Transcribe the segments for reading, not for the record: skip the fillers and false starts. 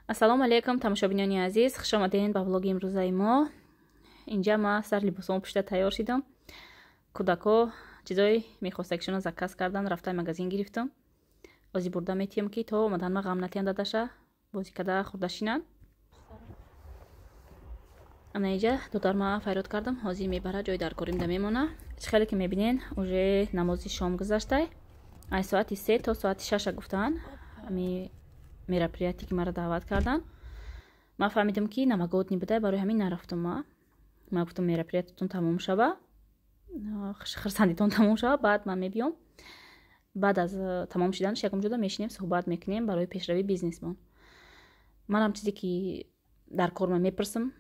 ассалому алайкум тамошобинони азиз, хуш омадед ба влоги имрӯзаи мо. Инҷа ма сар либосомо пушта тайёр шидам. Кӯдако чизои мехоста ки шуно заказ кардан, рафтаи магазин гирифтам. Бози бурда метиҳам ки то омадан ма ғам натиҳан дадаша бози када хурда шинан. ана инҷа додар ма файрод кардам, ҳозир мебара ҷои дар корим да мемона. Хеле ки мебинен уже намози шом гузаштай. Ай соати 3 то соати 6 гуфтан. Ами мероприятие ки мара даъват кардан. Ман фаҳмидам ки намагодни будай, барои ҳамин нарафтам. Ман гуфтам мероприятиятон тамом шава, хирсандитон тамом шава, баъд ман мебиём. баъд аз тамом шиданаш ягон ҷода мешинем, суҳбат мекунем барои пешравии бизнесмон. манам чизе ки дар кор ман мепурсам,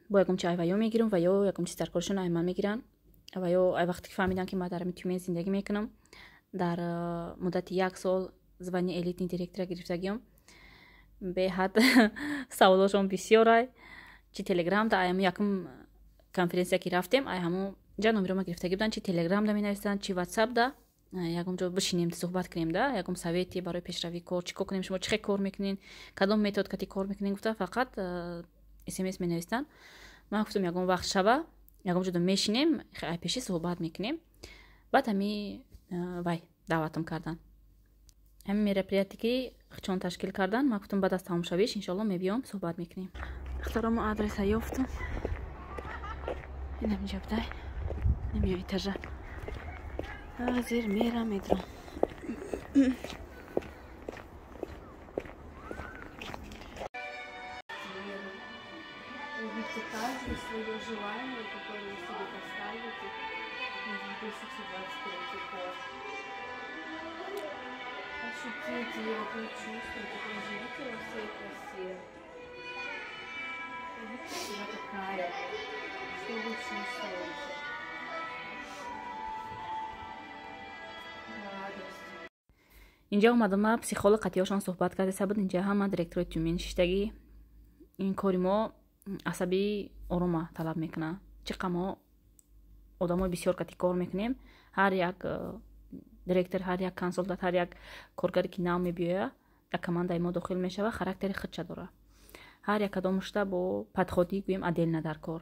бо ягон чи ай ва ё мегирам ва ё ягон чиз дар коршон ай ман мегиран ва ё ай вақте ки фаҳмидам ки ман дар митюмен зиндагӣ мекунам, дар муддати 1 сол звани элитни директора гирифтагиам. беҳад саволошон бисёрай. Чи телеграмда ай ҳамун якум конференсия ки рафтем, ай ҳамун ҷа номерома гирифтагӣ буданд, чи телеграмда менависанд, чи ватсапда. ягон ҷо бишинем суҳбат кунем да, ягон совети барои пешравии кор, чӣ кор кунем, шумо чӣ хел кор мекунед, кадом метод кати кор мекунед, гуфта фақат смс менависанд. ман гуфтам ягон вақт шава, ягон ҷода мешинем, ай пеши суҳбат мекунем. баъд ҳами вай даъватам кардан. ҳамин мероприятие ки чон ташкил кардан, ман гуфтам баъд аз тамомшавиш иншоалло мебиём, суҳбат мекунем. духтаромо адреса ёфтам. инам инҷа будай. намеё этажа. ҳозир мерам медрам. Каждое свое желание, которое вы себе поставите, нужно 2023 год. Ощутите его, прочувствуйте, проживите во всей красе. Видите себя такая, что вы чувствуете. Радость. инҷа омадам ма психолог қатиёшон суҳбат кардаса буд. инҷа ҳама директори тюмен шиштагӣ. ин кори мо асаби орума талаб мекуна. чӣ қа мо одамои бисёр кати кор мекунем, ҳар як директор, ҳар як консултант, ҳар як коргаре ки нав мебиёя, як командаи мо дохил мешава, характери худша дора. ҳар якадомашта бо падходӣ гӯем отдельно дар кор.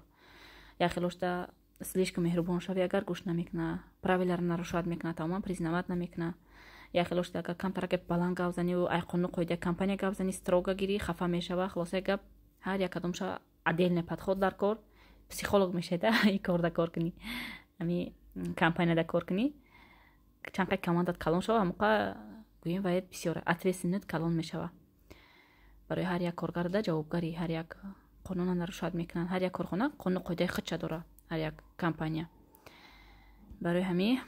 яхелошта слишком меҳрубон шави, агар гӯш намекуна, правиларо нарушад мекуна, тамоман признават намекуна. яхелошта агар камтара гап баланд гап занӣ, ай қонуну қоидаи компания гап занӣ, строго гирӣ, хафа мешава. хулоса гап ҳар якадомаша отдельно подход дар кор. психолог мешеда и кор да кор кунӣ, ами компания да кор кунӣ. чанд қай командат калон шава, ҳамуқа гӯем ваед бисёр ответственнут калон мешава. барои ҳар як коргар да ҷавобгарӣ, ҳар як қонуна нарушад мекунанд, ҳар як корхона қонуну қоидаи худша дора, ҳар як компания. барои ҳамин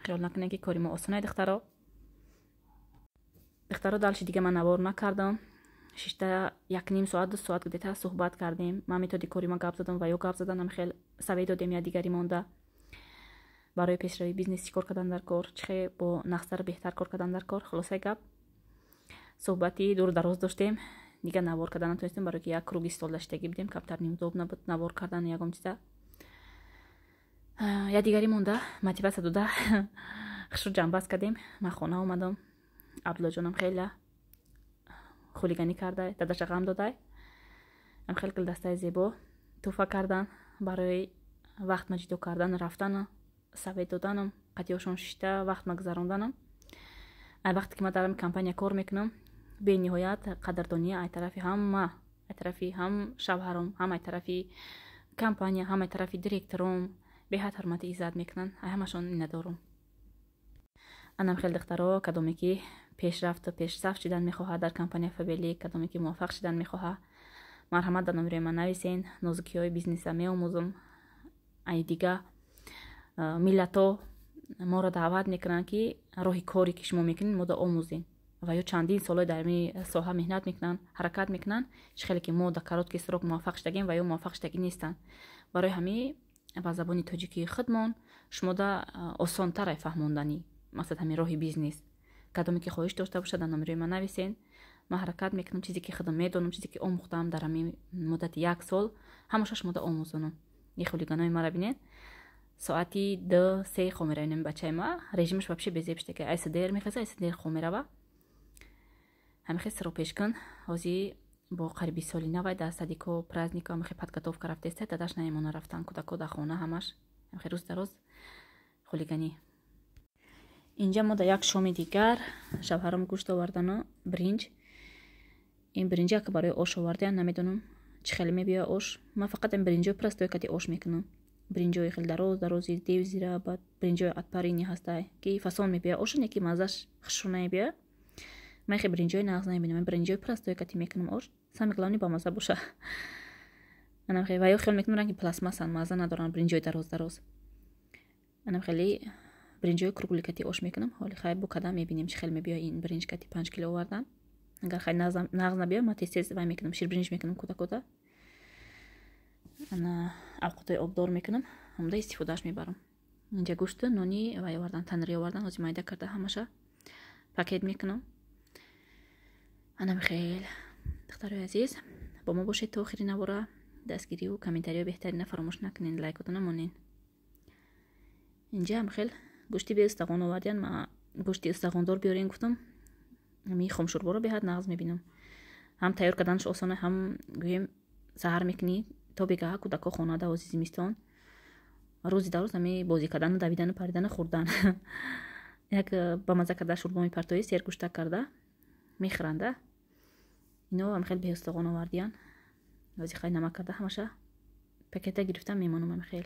хиёл накунед ки кори мо осонае. духтаро далши дига ман навор накардам. 1.5 соат 2 соат гудета суҳбат кардем. ман методи кори ма гап задам ва ё гап заданам, хел савед додем я дигари монда барои пешравии бизнес чӣ кор кардан дар кор, чӣ хел бо нақсар беҳтар кор кардан дар кор. хулоса гап суҳбати дур дароз доштем. дига навор кардан натонистем, барои ки як круги стол даштагӣ будем, камтар неудоб набуд навор кардан ягон чиза. я дигари монда мотивация дода хушро ҷанбаст кардем. ман хона омадам. абдуллоҷонам хеле хулиганӣ кардай, дадаша ғам додай. ам хел гулдастаи зебо тӯҳфа кардан, барои вақт ма ҷудо кардан, рафтанам, совет доданам, қатиёшон шишта вақт ма гузаронданам. ай вақте ки ма дар компания кор мекунам, бениҳоят қадрдонӣ ай тарафи ҳама, ай тарафи ҳам шавҳарам, ҳам ай тарафи компания, ҳам ай тарафи директором беҳад ҳурмати иззат мекунанд. ай ҳамашон миннатдорам. анам хел духтаро кадоме ки пешрафту пешсаф шидан мехоҳад дар компания фабели, кадоме ки муваффақ шидан мехоҳад, марҳамат дар номерои ман нависен. нозукиҳои бизнеса меомӯзам. ай дига миллато моро даъват мекунанд ки роҳи коре ки шумо мекунед мода омӯзем ва ё чандин солҳои дар ин соҳа меҳнат мекунанд, ҳаракат мекунанд, чӣ хеле ки мо дар короткий срок муваффақ шудагем ва ё муваффақ шудагӣ нестанд. барои ҳамин ба забони тоҷикии худмон шумода осонтар фаҳмонданӣ мақсад ҳамин роҳи бизнес. кадоме ки хоҳиш дошта бошад дар номерои ман нависен. ман ҳаракат мекунам, чизе ки худам медонам, чизе ки омӯхтам дар ҳамин муддати 1 сол, ҳамаша шумода омӯзонам. ин хулиганои мара бинед. соати 2-3 хо меравем бачаи ма, режимаш вообще безебштаке. айса дер мехаза, айса дер хо мерава. ҳамин хел сиро пеш кун. ҳозир бо қариби соли навай дар садико праздника мехе подготовка рафтесте дадаш наимона рафтан кудако дар хона ҳамаш мехе рӯз дароз хулиганӣ. инҷа мо дар як шоми дигар шавҳарам гӯшт овардано бринҷ. ин бринҷа ки барои ош овардиам намедонам чӣ хеле мебиёяд ош. ман фақат ин бринҷои простойкати ош мекунам. бринҷои хеле дарози девзира баъд бринҷои атпарини ҳастай ки фасон мебиёяд ошон яки маззаш хушро намебиёяд. ман хе бринҷои нағз намебинам. бринҷои простойкати мекунам ош. сами главни ба мазза боша. манам хеле ваё хел мекунам ранги пластмассан мазза надоран бринҷои дароз. манам хеле бринҷои кругликати ош мекунам. ҳоли хай бо кадам мебинем чӣ хел мебиёяд ин бринҷкати 5 кило овардан. агар хай нағз набиёяд ман тез вай мекунам. ширбринҷ мекунам кӯда ана авқотои обдор мекунам. ҳамда истифодааш мебарам. инҷа гӯшти нони вай овардан танри овардан ҳозир майда карда ҳамаша пакет мекунам. анам хел духтарои азиз бо мо бошед то охири навора. дастгирию комментариё беҳтарина фаромӯш накунед. лайкоту намонед. инҷа ҳам хел гӯшти беистағон овардиан. ман гӯшти истағондор биёрем гуфтам. ҳамин хомшӯрборо беҳад нағз мебинам. ҳам тайёр карданаш осона ҳам гӯем саҳар мекунӣ то бегаҳа кӯдако хона давози зимистон рӯзи дароз ҳамин бозӣ кардану давидану паридану хӯрдан. як ба мазза карда шӯрбоми партоӣ сергӯшта карда мехӯранда. ино ҳам хел беистағон овардиан. ҳозир хай намак карда ҳамаша пакета гирифта мемонам. ҳам хел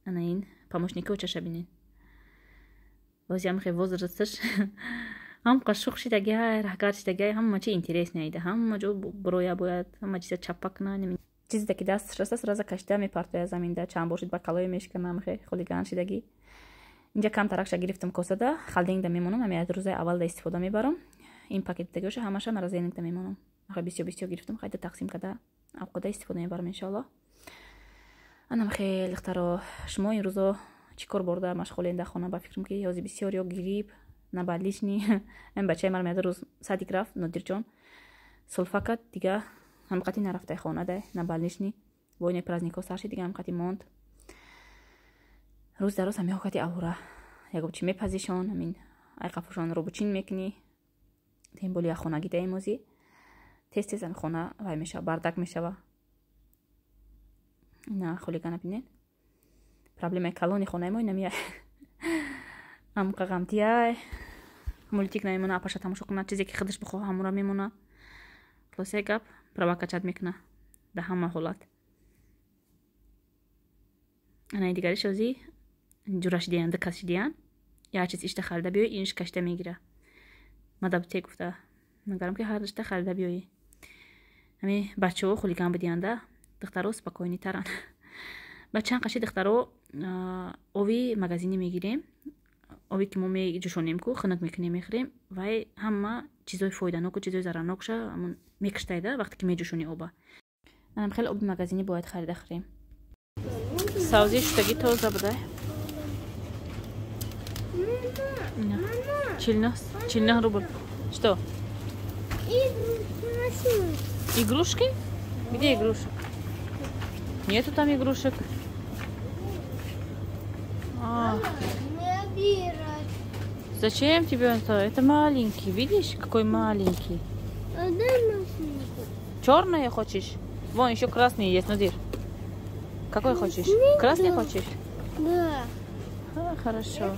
ана ин помощникочаша бинед. ҳозир ҳам хел возрасташ ҳам қашуқ шидаги ҳаракат шидаги ҳама чи интерес наида. ҳама ҷо буроя бояд ҳама чиза чапа куна. чизе ки дасташ раста сраза кашида мепартояд заминда. чанд бошид бакалое мешкана. ҳам хел хулиган шидаги. инҷа кам таракша гирифтам косада халдингда мемонам. ҳами аз рӯзаи аввалда истифода мебарам. ин пакетдагиоша ҳамаша маразенингда мемонам. хай бисёр гирифтам. хайда тақсим карда авқода истифода мебарам иншоалло. анам хел духтаро шумо ин рӯзо чӣ кор бурда машғулен дар хона? ба фикрам ки ҳозир бисёр ё гирип на больничный. ин бачаи мар меяда рӯз садик рафт нодирҷон солфакат дига ҳамқати нарафтай хона дай на больничный. бо ин праздникҳо саршид дига ҳамқати монд. рӯз дароз ҳами ҳокати авора ягоб чӣ мепазишон ҳамин айқафушон робучин мекунӣ. тем более хонагӣ даи мози тез ҳами хона вай мешава бардак мешава. ина хулигана бинед. проблемаи калони хонаи мо инамия ҳамқа ғамтияй мультик намемона апаша тамошо куна чизе ки худаш бихоҳа ҳамура мемона. хулоса гап провокачат мекуна дар ҳама ҳолат. анаи дигариш ҳозир ҷура шидиян дика шидиян як чиз ишта харида биёй инш кашида мегира. мадабте гуфта нагарам ки ҳар ишта харида биёӣ. ҳами бачаҳо хулиган будианда духтаро спокойнитаран. ба чанд қаши духтаро ови магазини мегирем. ови ки мо меҷӯшонем ку хунук мекунем мехӯрем. вай ҳама чизои фоиданоку чизои зарарнокша ҳамун мекиштайда вақте ки меҷӯшони оба. манам хеле оби магазини бояд харида хӯрем. сабзи шудаги тоза будай. 14 рубль. Что? Игрушки? Где игрушек? Нету там игрушек. Зачем тебе это? Это маленький. Видишь, какой маленький? Черное хочешь? Вон еще красный есть, Надир. Какой хочешь? Красный хочешь? Да. Хорошо.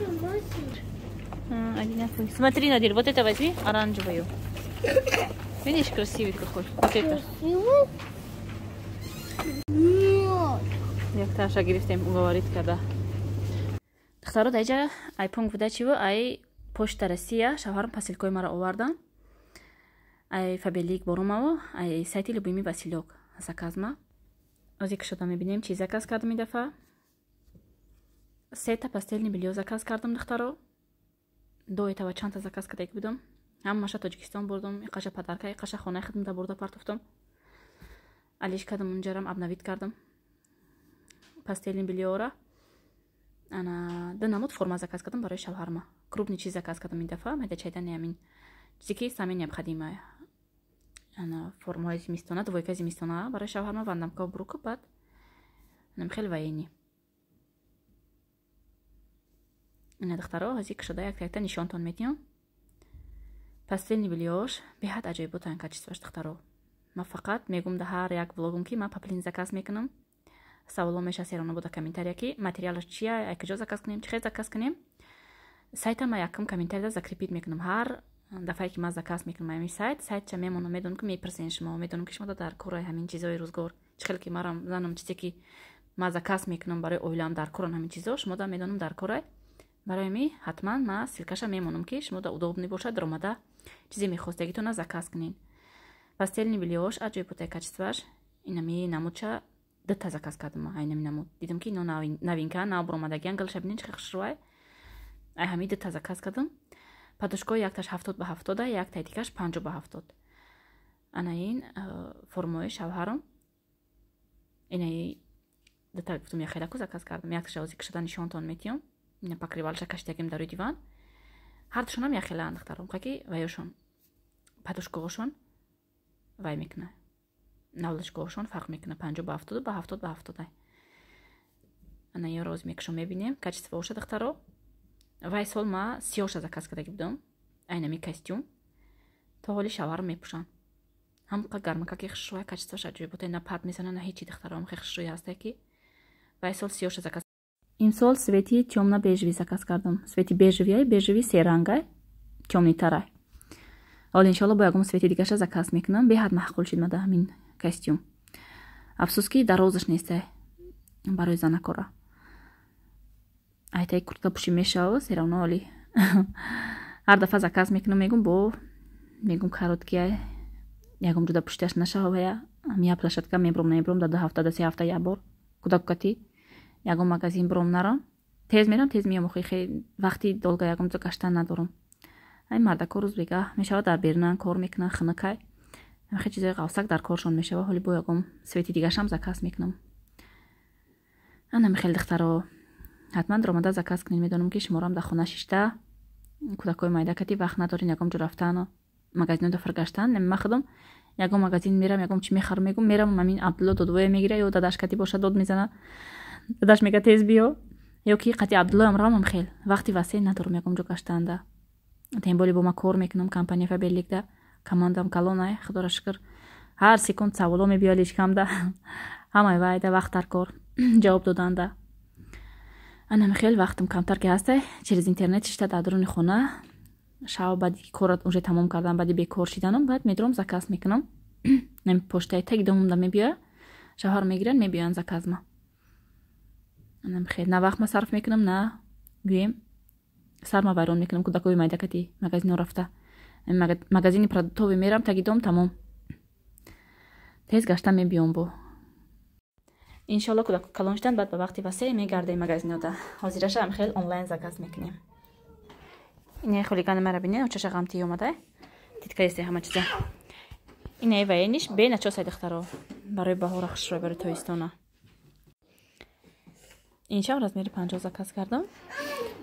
Одинаковый. Смотри, Надир, вот это возьми, оранжевую. Видишь, красивый какой. Вот это. Красивый? Нет. Як таша гирифтем говорит когда. Духтаро дайҷа ай пунг буда чиво ай почта Россия шавҳарам посилкои мара овардан. Ай фабелик боромаво ай сайти любимый Василёк заказма. Озик шуда мебинем чи заказ кардам ин дафъа. Сета пастельни белье заказ кардам духтаро. До этого чанта заказ карда будам. Ҳамаша Тоҷикистон бурдам. Иқаша падарка, иқаша хонаи хидматда бурда партофтам. Алиш кардам унҷарам абнавид кардам. Пастельни бельеора. Ана ду намуд форма заказ кардам барои шавҳарма. Крупный чиз заказ кардам ин дафъа. Майда чайдани ҳамин чизе ки самин необходимая. Ана формаи зимистона, двойка зимистона барои шавҳарма вандамка бурука баъд. Нам хеле военӣ. ина духтаро ҳозир шуда як нишонтон медиҳам. пастельни бельёш беҳад аҷоиб бутан качествоаш духтаро. Ма фақат мегум да ҳар як влогум ки ма паплин заказ мекунам. Саволо меша серона буда комментария ки материалаш чия, каҷо заказ кунем, чӣ хел заказ кунем. Сайтам якам комментария закрепит мекунам. Ҳар дафъае ки ма заказ мекунам ами сайтча мемонам, медонам ки мепирсен шумо, медонам ки шумо дар кораи ҳамин чизои рӯзгор. Чӣ хел ки марам занам чизе ки ма заказ мекунам барои оилаам дар коран ҳамин чизо, шумо да медонам дар корай. барои ми ҳатман ма силкаша мемонам ки шумо да удобни бошад ромада чизе мехостагитона заказ кунен. Пастельни бельёш аҷоиб бутаи качествоаш. Инами намудча дата заказ кардам. Айнами намуд дидам ки ино новинка нав буромадагиан галша бинен чӣ хушрӯай. Ай ҳами дата заказ кардам. Падушко якташ 70/70, яктаи дигаш 50/70. Анаин формои шавҳарам. Инаи дата гуфтам я хелаку заказ кардам. Якташ ози кишада нишонтон метиём. Ина покривалша каштагим дарои диван. Ҳар душонам я хела андахтарам. Қаки ваёшон падушкоошон вай мекна. Навлашкоошон фарқ мекна 50/70/70. Ана ёро оз мекшо мебинем качествооша духтаро. Вай сол ма сиёша заказ кардаги будам. Айнами костюм. То ҳоли шавар мепушан. ҳамқа гармака ки хушрӯи качествоаш аҷоиб бутаи на пад мезана на ҳечи духтаро. ҳам хел хушрӯи ҳастай ки вай сол сиёша заказ. Имсол свети тёмно-бежевӣ заказ кардам. Свети бежевӣ, бежевӣ серангай, тёмнитарай. Ҳоло иншоалло бо ягон свети дигаша заказ мекунам. Беҳад маъқул шид мада ҳамин костюм. Афсус ки дарозаш нестай барои занакора. Айтай куртка пуши мешав серавно ҳоли. Ҳар дафъа заказ мекунам мегум короткия ягон ҷуда пуштиаш нашавая. Мия плашадка мебром да 2 ҳафта да 3 ҳафта як бор. Кудакати ягон магазин бром нарам. Тез мерам, тез миям, хеле вақти долга ягон ҷо гаштан надорам. Ай мардакор рӯзбега мешава дар берунан кор мекунан хинакай. хеле чизои ғавсак дар коршон мешава. ҳоли бо ягон свети дигашам заказ мекунам. ана михел духтаро ҳатман ромада заказ кунед. Медонам ки шуморам дар хона шишта кӯдакои майдакати вақт надорин ягон ҷо рафтан магазинода фаргаштан. Намахудам ягон магазин мерам, ягон чӣ мехарам, мегум мерам амин Абдулло додвоя мегира ё дадашкати боша дод мезана. Дадаш мега тез биё ё ки қати Абдулло амрам хел вақти васеъ надорам ягон ҷо гаштанда. Темболи бо ма кор мекунам компания Фаберликда. Командам калонай худора шукр. Ҳар секунд саволо мебиё личкамда. ҳамаи вайда вақт дар кор ҷавоб доданда. ана хел вақтам камтар ки ҳастай через интернет шишта дар дуруни хона. шаб баъди корат уже тамом кардам, баъди бекор шиданам, баъд медорам заказ мекунам. нами почтаи таги домумда мебиёя. шавҳар мегиран мебиёян заказма. ана хел на вақт ма сарф мекунам, на гӯем сарма вайрон мекунам. кӯдакои майдакати магазино рафта магазини продуктови мерам таги дом тамом. тез гашта мебиём бо иншоалло кӯдако калон шидан баъд ба вақти васеъ мегардем магазинода. ҳозираша ам хел онлайн заказ мекунем. ине хулигани мара бинен очаша ғамтӣ омадай титкаесе ҳама чиза. ине ваениш бе начосай духтаро барои баҳора хушрӯй барои тоистона. иншам размери 50 заказ кардам.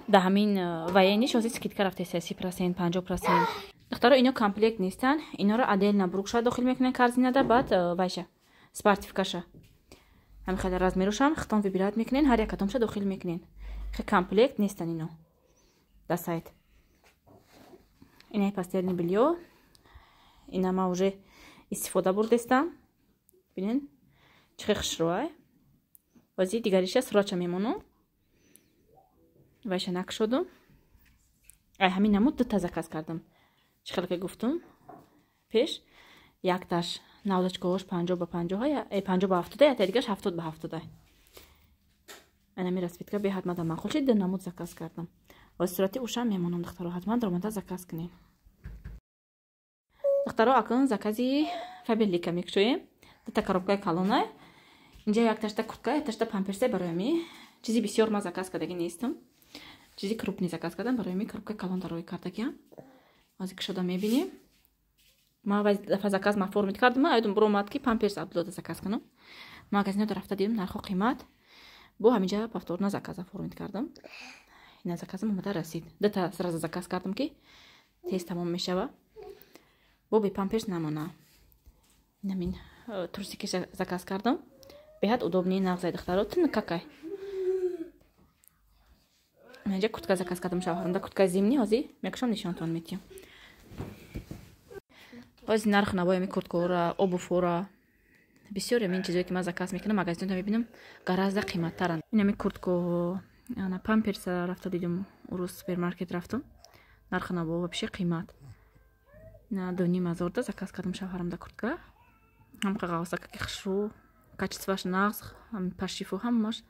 да ҳамин ваениш ҳозир скидка рафтеса 30%, 50%. духтаро ино комплект нестан. иноро отдельно брукша дохил мекунен корзинада, баъд вайша спортивкаша ҳам хеле размерушам хитон вибират мекунен, ҳар якатомша дохил мекунен. хеле комплект нестан ино да сайт. инаи пастельни бельё ина ма уже истифода бурдестам. бинен чӣ хел хушрӯай. ҳозир дигариша сурача мемонам. вайша накшодам. ай ҳамин намуд дута заказ кардам. чӣ хел ки гуфтам пеш якташ навлачкоҳош 50/50, 50/70, яктаи дигаш 70/70. анами расветка беҳад мада маъқул шид. намуд заказ кардам. ва сурати ушам мемонам духтаро ҳатман ромада заказ кунем. духтаро акун закази Фаберлика мекушоем. дута коробкаи калонай. инҷа якташта куртка, якташта памперсе барои ми. чизи бисёр ма заказ кардаги нестам. чизи крупни заказ кардам барои ми коробкаи калон дарои кардагиам. ҳозир кушода мебинем. ма дафъа заказ ма формит кардам. айдум буромад ки памперс Абдуллода заказ кунам. магазинода рафта дидам нархо қимат. бо ҳаминҷа повторно заказа формит кардам. ина заказам омада расид. дута сразу заказ кардам ки тез тамом мешава. бо бе памперс намона. инамин трусики заказ кардам. беҳад удобни нағзай духтаро тинкакай. инҷа куртка заказ кардам шавҳарамда. курткаи зимни ҳозир мекушам нишонтон метиём. باز нарх навои ми курткаҳора обувҳора бисёр ин чизое ки ман заказ мекунам магазинда мебинам гаразда қиматтаранд. Ин курткаҳо ана памперс рафта дидум урӯз супермаркет рафтум нарх навои вообще қимат на 2500 заказ кардам шавҳарамда куртка ҳам қағозака ки хушрӯ качестваш нағз ҳам пашифу ҳамаш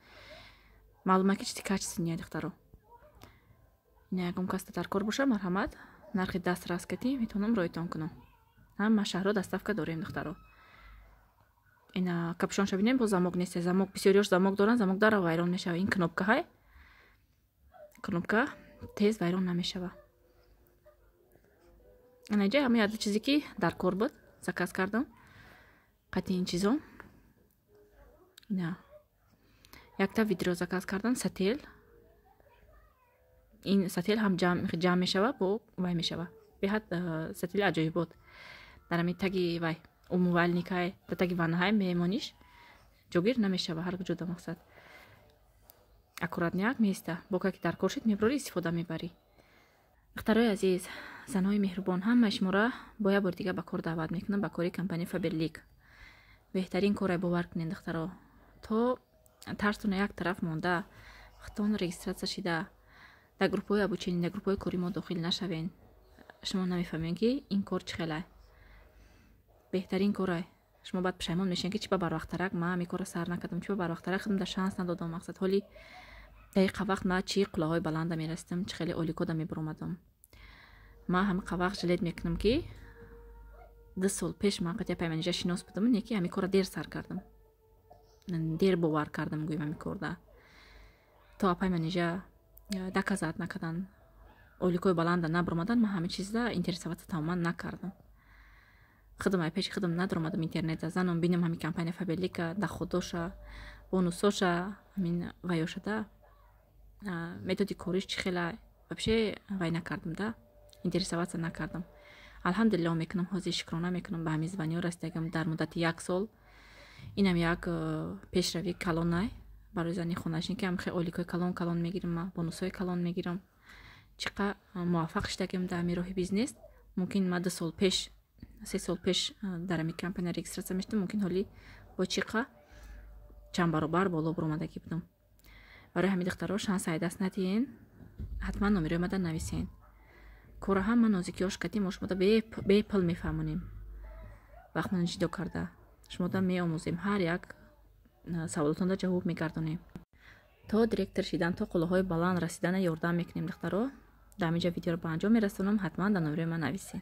маълума ки чизи качество ния духтаро ин ягон каста дар кор боша марҳамат нархи дастрас кати метавонам роитон кунам ҳама шаҳро доставка дорем духтаро ина капшонша бинем бо замок нест замок бисёриёш замок доранд замок дара вайрон мешава ин кнопка ҳай кнопка тез вайрон намешава анаҷа ҳама яду чизе ки дар кор буд заказ кардам қати ин чизо ина якта видео заказ кардам сател ин сател ҳам ҷамъ мешава бо вай мешава беҳад сатели аҷоибот дар ҳами таги вай умувальникай да таги ванаҳай мемониш ҷогир намешава ҳар ҷода мақсад аккуратняк места бока ки дар кор шид меброри истифода мебарӣ духтарои азиз занҳои меҳрубон ҳамаи шуморо бо як бори дига ба кор даъват мекунам ба кори компанияи Faberlic беҳтарин корай бовар кунед духтаро то тарстон як тараф монда вақтон регистратсия шида дар группаҳои обучения дар группаҳои кори мо дохил нашавен шумо намефаҳмем ки ин кор чӣ хелай беҳтарин корай шумо баъд пушаймон мешавед ки чӣ ба барвақтарак ман ҳамин кора сар накардам чӣ ба барвақтарак худам да шанс надодам мақсад ҳоли дақиқа вақт ман чӣ қуллаҳои баланда мерасидам чӣ хеле оликода мебаромадам ман ҳамиқа вақт жилет мекунам ки 2 сол пеш ман қатъи пайманижа шинос будам не ки ҳамин кора дер сар кардам дер бовар кардам гӯям ҳамин корда то пайманижа даказат накардан оликои баланда набаромадан ман ҳамин чизда интересоваться тамоман накардам худам ай пеши худам надоромадам интернета занам бинам ҳамин компания Faberlic доходоша бонусоша ҳамин вайошада методи кориш чӣ хелай вообще вай накардам да интересоваться накардам алҳамдулиллаҳ мекунам ҳозир шукрона мекунам ба ҳамин званиё расидагам дар муддати 1 сол инам як пешрави калонай барои зани хонашин ки ҳам хеле оликои калон мегирам бонусҳои калон мегирам чиқа муваффақ шидагам дар ҳамин роҳи бизнес мумкин ма 2 сол пеш 3 сол пеш дар ҳамин компания регистратсия мешудам мумкин ҳоли бо чиқа чанд баробар боло буромадагӣ будам барои ҳамин духтаро шанс даст надиҳен ҳатман номерои мада нависен кора ҳама нозикиёш катӣ мо шумода бепул мефаҳмонем вақтман ҷидо карда шумода меомӯзем ҳар як саволотонда ҷавоб мегардонем то директор шидан то қуллаҳои баланд расидана ёрдам мекунем духтаро дар ҳаминҷа видеоро ба анҷом мерасонам ҳатман дар номерои ман нависен